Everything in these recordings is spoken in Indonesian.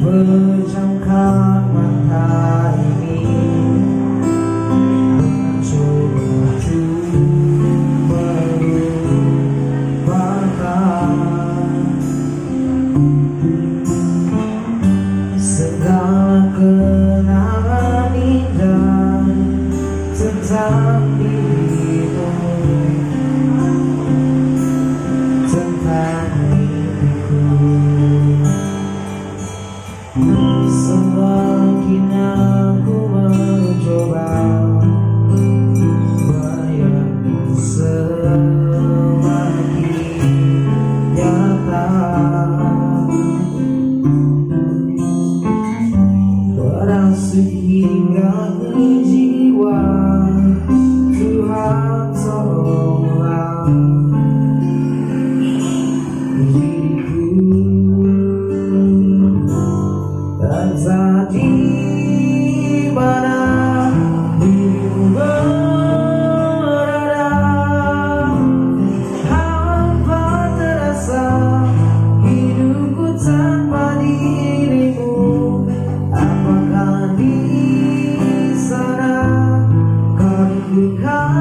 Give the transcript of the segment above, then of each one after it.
Pejamkan mata ini, mencoba untuk melupakan segala kenangan indah tentang dirimu, tentang mimpiku. Semakin aku mencoba bayangkan semakin nyata. Berasuk hingga ke jiwa, Tuhan tolonglah entah di mana dirimu berada, hampa terasa hidupku tanpa dirimu. Apakah di sana kau rindukan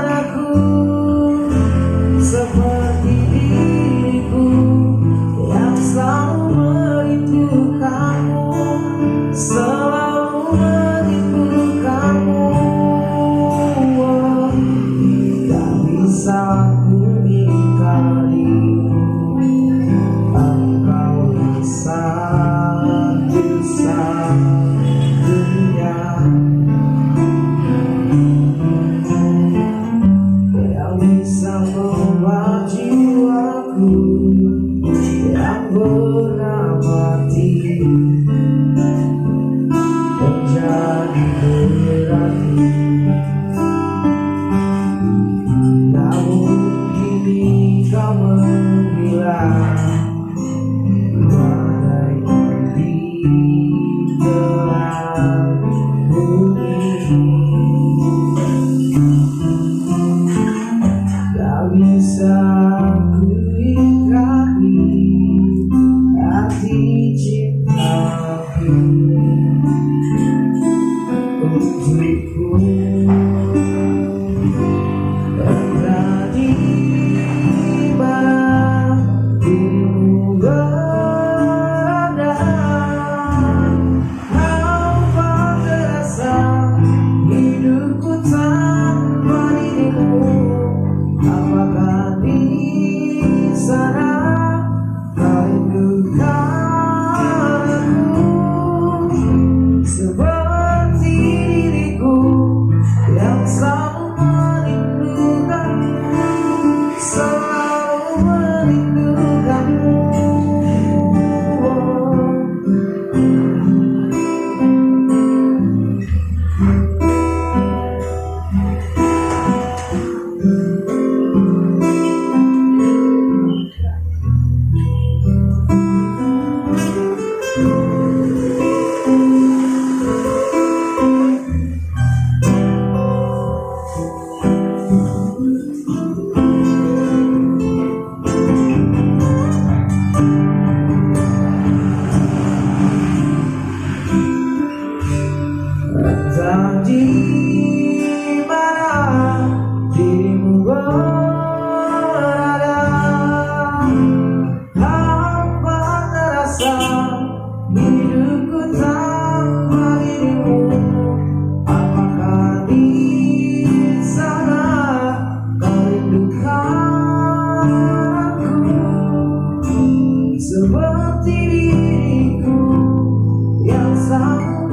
aku seperti diriku yang selalu merindukanmu, selalu merindukanmu. Tak bisa ku ingkari, engkau satu-satunya yang bisa membuat jiwaku yang bernamati menjadi berarti. Namun kini kau menghilang bagaikan di telan bumi. Tak bisa ku ingkari hati cintaku untukku. Entah di mana dirimu berada, hampa terasa hidupku tanpa dirimu. Apakah di sana kau rindukan aku seperti diriku yang selalu merindukanmu, selalu merindukanmu. Entah di mana dirimu berada, hampa terasa hidupku tanpa dirimu. Apakah di sana kau rindukan aku seperti diriku yang selalu